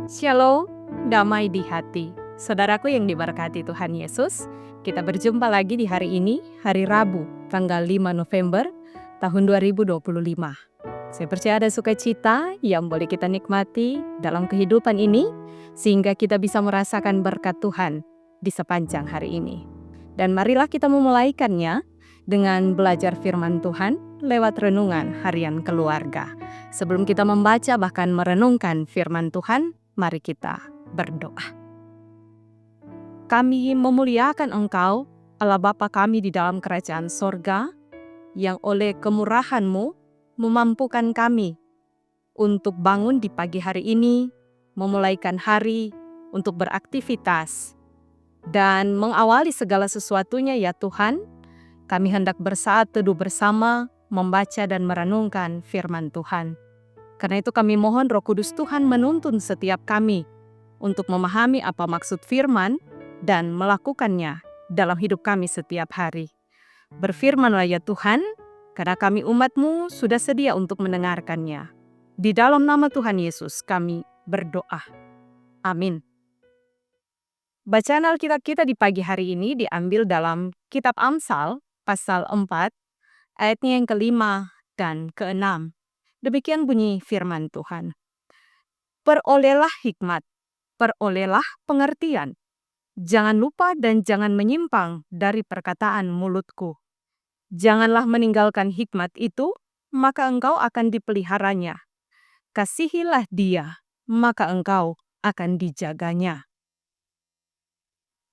Shalom, damai di hati. Saudaraku yang diberkati Tuhan Yesus, kita berjumpa lagi di hari ini, hari Rabu, tanggal 5 November tahun 2025. Saya percaya ada sukacita yang boleh kita nikmati dalam kehidupan ini, sehingga kita bisa merasakan berkat Tuhan di sepanjang hari ini. Dan marilah kita memulaikannya dengan belajar firman Tuhan lewat renungan harian keluarga. Sebelum kita membaca bahkan merenungkan firman Tuhan, mari kita berdoa. Kami memuliakan Engkau, Allah Bapa kami di dalam kerajaan sorga, yang oleh kemurahan-Mu memampukan kami untuk bangun di pagi hari ini, memulaikan hari untuk beraktivitas, dan mengawali segala sesuatunya ya Tuhan. Kami hendak bersaat teduh bersama, membaca dan merenungkan firman Tuhan. Karena itu kami mohon Roh Kudus Tuhan menuntun setiap kami untuk memahami apa maksud firman dan melakukannya dalam hidup kami setiap hari. Berfirmanlah ya Tuhan, karena kami umat-Mu sudah sedia untuk mendengarkannya. Di dalam nama Tuhan Yesus kami berdoa. Amin. Bacaan Alkitab kita di pagi hari ini diambil dalam Kitab Amsal, pasal 4, ayatnya yang ke-5 dan ke-6. Demikian bunyi firman Tuhan. Perolehlah hikmat, perolehlah pengertian. Jangan lupa dan jangan menyimpang dari perkataan mulutku. Janganlah meninggalkan hikmat itu, maka engkau akan dipeliharanya. Kasihilah dia, maka engkau akan dijaganya.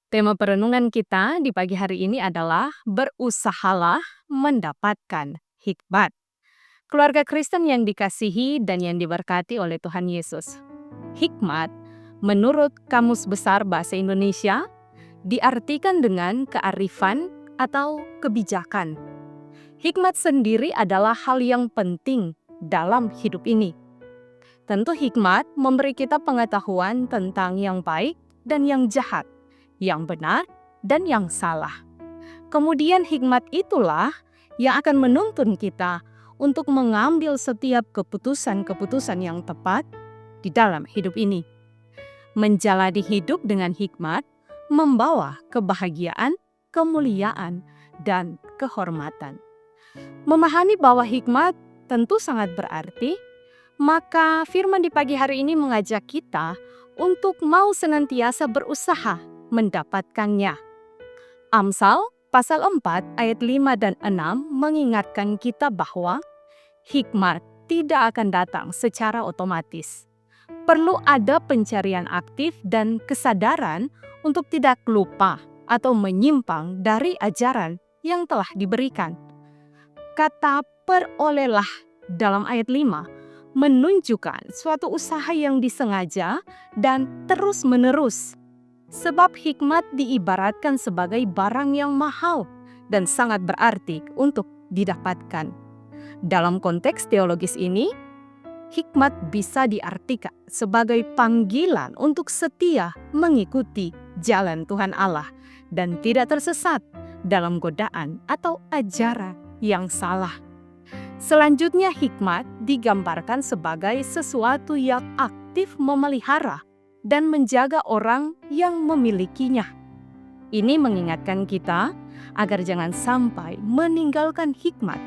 Tema perenungan kita di pagi hari ini adalah berusahalah mendapatkan hikmat. Keluarga Kristen yang dikasihi dan yang diberkati oleh Tuhan Yesus. Hikmat, menurut Kamus Besar Bahasa Indonesia, diartikan dengan kearifan atau kebijakan. Hikmat sendiri adalah hal yang penting dalam hidup ini. Tentu hikmat memberi kita pengetahuan tentang yang baik dan yang jahat, yang benar dan yang salah. Kemudian hikmat itulah yang akan menuntun kita untuk mengambil setiap keputusan-keputusan yang tepat di dalam hidup ini. Menjalani hidup dengan hikmat membawa kebahagiaan, kemuliaan, dan kehormatan. Memahami bahwa hikmat tentu sangat berarti, maka firman di pagi hari ini mengajak kita untuk mau senantiasa berusaha mendapatkannya. Amsal Pasal 4 ayat 5 dan 6 mengingatkan kita bahwa hikmat tidak akan datang secara otomatis. Perlu ada pencarian aktif dan kesadaran untuk tidak lupa atau menyimpang dari ajaran yang telah diberikan. Kata perolehlah dalam ayat 5 menunjukkan suatu usaha yang disengaja dan terus-menerus. Sebab hikmat diibaratkan sebagai barang yang mahal dan sangat berarti untuk didapatkan. Dalam konteks teologis ini, hikmat bisa diartikan sebagai panggilan untuk setia mengikuti jalan Tuhan Allah dan tidak tersesat dalam godaan atau ajaran yang salah. Selanjutnya, hikmat digambarkan sebagai sesuatu yang aktif memelihara dan menjaga orang yang memilikinya. Ini mengingatkan kita agar jangan sampai meninggalkan hikmat,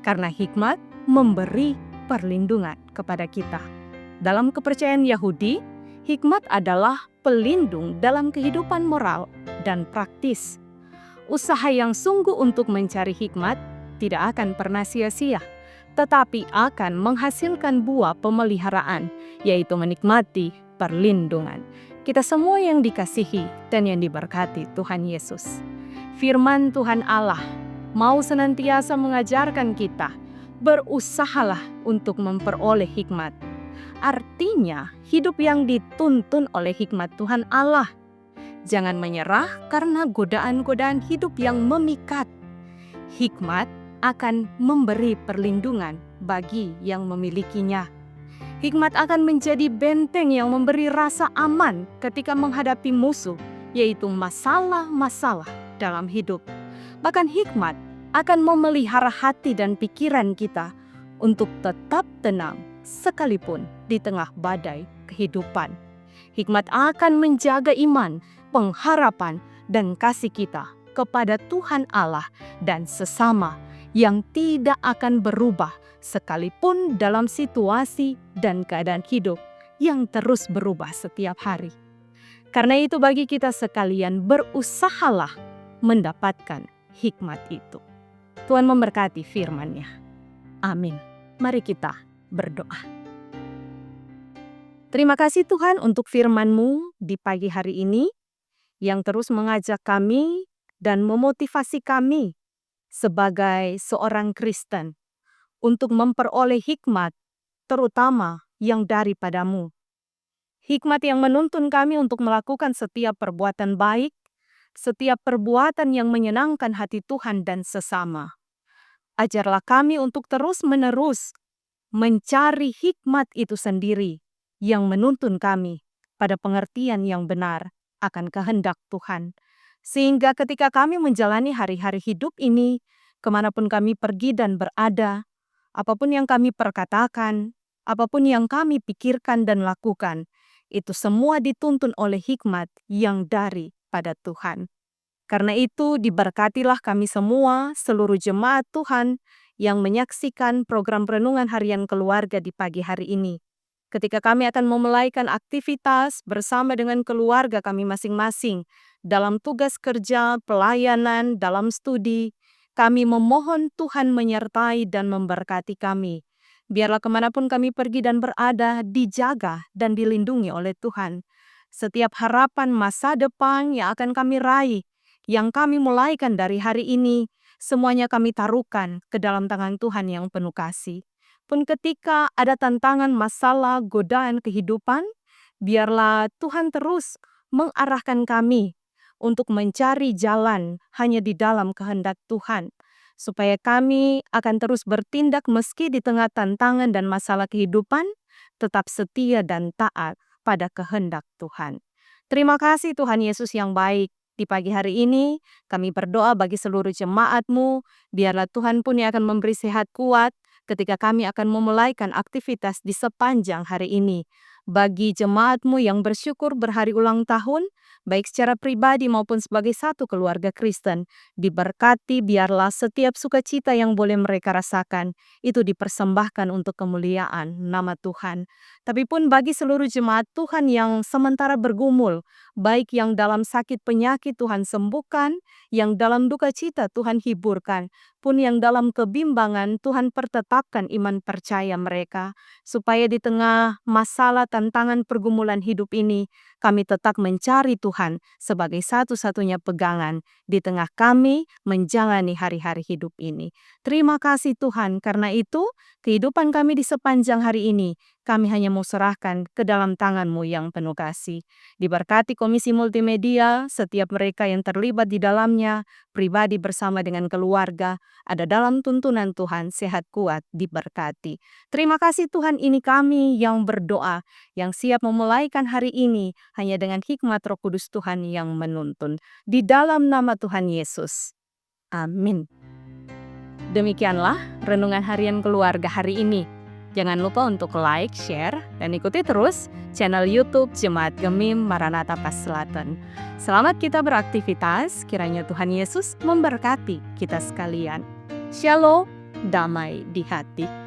karena hikmat memberi perlindungan kepada kita. Dalam kepercayaan Yahudi, hikmat adalah pelindung dalam kehidupan moral dan praktis. Usaha yang sungguh untuk mencari hikmat tidak akan pernah sia-sia, tetapi akan menghasilkan buah pemeliharaan, yaitu menikmati perlindungan. Kita semua yang dikasihi dan yang diberkati Tuhan Yesus. Firman Tuhan Allah mau senantiasa mengajarkan kita, berusahalah untuk memperoleh hikmat. Artinya, hidup yang dituntun oleh hikmat Tuhan Allah. Jangan menyerah karena godaan-godaan hidup yang memikat. Hikmat akan memberi perlindungan bagi yang memilikinya. Hikmat akan menjadi benteng yang memberi rasa aman ketika menghadapi musuh, yaitu masalah-masalah dalam hidup. Bahkan hikmat akan memelihara hati dan pikiran kita untuk tetap tenang sekalipun di tengah badai kehidupan. Hikmat akan menjaga iman, pengharapan, dan kasih kita kepada Tuhan Allah dan sesama yang tidak akan berubah sekalipun dalam situasi dan keadaan hidup yang terus berubah setiap hari. Karena itu bagi kita sekalian berusahalah mendapatkan hikmat itu. Tuhan memberkati firman-Nya. Amin. Mari kita berdoa. Terima kasih Tuhan untuk firman-Mu di pagi hari ini yang terus mengajak kami dan memotivasi kami sebagai seorang Kristen untuk memperoleh hikmat terutama yang daripada-Mu. Hikmat yang menuntun kami untuk melakukan setiap perbuatan baik, setiap perbuatan yang menyenangkan hati Tuhan dan sesama. Ajarlah kami untuk terus-menerus mencari hikmat itu sendiri yang menuntun kami pada pengertian yang benar akan kehendak Tuhan. Sehingga ketika kami menjalani hari-hari hidup ini, kemanapun kami pergi dan berada, apapun yang kami perkatakan, apapun yang kami pikirkan dan lakukan, itu semua dituntun oleh hikmat yang daripada Tuhan. Karena itu diberkatilah kami semua, seluruh jemaat Tuhan yang menyaksikan program Renungan Harian Keluarga di pagi hari ini. Ketika kami akan memulaikan aktivitas bersama dengan keluarga kami masing-masing dalam tugas kerja, pelayanan, dalam studi, kami memohon Tuhan menyertai dan memberkati kami. Biarlah kemanapun kami pergi dan berada, dijaga dan dilindungi oleh Tuhan. Setiap harapan masa depan yang akan kami raih, yang kami mulaikan dari hari ini, semuanya kami taruhkan ke dalam tangan Tuhan yang penuh kasih. Pun ketika ada tantangan, masalah, godaan kehidupan, biarlah Tuhan terus mengarahkan kami untuk mencari jalan hanya di dalam kehendak Tuhan, supaya kami akan terus bertindak meski di tengah tantangan dan masalah kehidupan, tetap setia dan taat pada kehendak Tuhan. Terima kasih Tuhan Yesus yang baik. Di pagi hari ini, kami berdoa bagi seluruh jemaat-Mu, biarlah Tuhan pun yang akan memberi sehat kuat ketika kami akan memulaikan aktivitas di sepanjang hari ini. Bagi jemaat-Mu yang bersyukur berhari ulang tahun, baik secara pribadi maupun sebagai satu keluarga Kristen, diberkati biarlah setiap sukacita yang boleh mereka rasakan, itu dipersembahkan untuk kemuliaan nama Tuhan. Tapi pun bagi seluruh jemaat Tuhan yang sementara bergumul, baik yang dalam sakit penyakit Tuhan sembuhkan, yang dalam duka cita Tuhan hiburkan, pun yang dalam kebimbangan Tuhan pertetapkan iman percaya mereka, supaya di tengah masalah tantangan pergumulan hidup ini, kami tetap mencari Tuhan sebagai satu-satunya pegangan di tengah kami menjalani hari-hari hidup ini. Terima kasih Tuhan, karena itu kehidupan kami di sepanjang hari ini, kami hanya mau serahkan ke dalam tangan-Mu yang penuh kasih. Diberkati Komisi Multimedia, setiap mereka yang terlibat di dalamnya, pribadi bersama dengan keluarga, ada dalam tuntunan Tuhan, sehat kuat, diberkati. Terima kasih Tuhan, ini kami yang berdoa, yang siap memulaikan hari ini hanya dengan hikmat Roh Kudus Tuhan yang menuntun. Di dalam nama Tuhan Yesus. Amin. Demikianlah Renungan Harian Keluarga hari ini. Jangan lupa untuk like, share, dan ikuti terus channel YouTube Jemaat Gemim Maranatha Pas Selatan. Selamat kita beraktivitas, kiranya Tuhan Yesus memberkati kita sekalian. Shalom, damai di hati.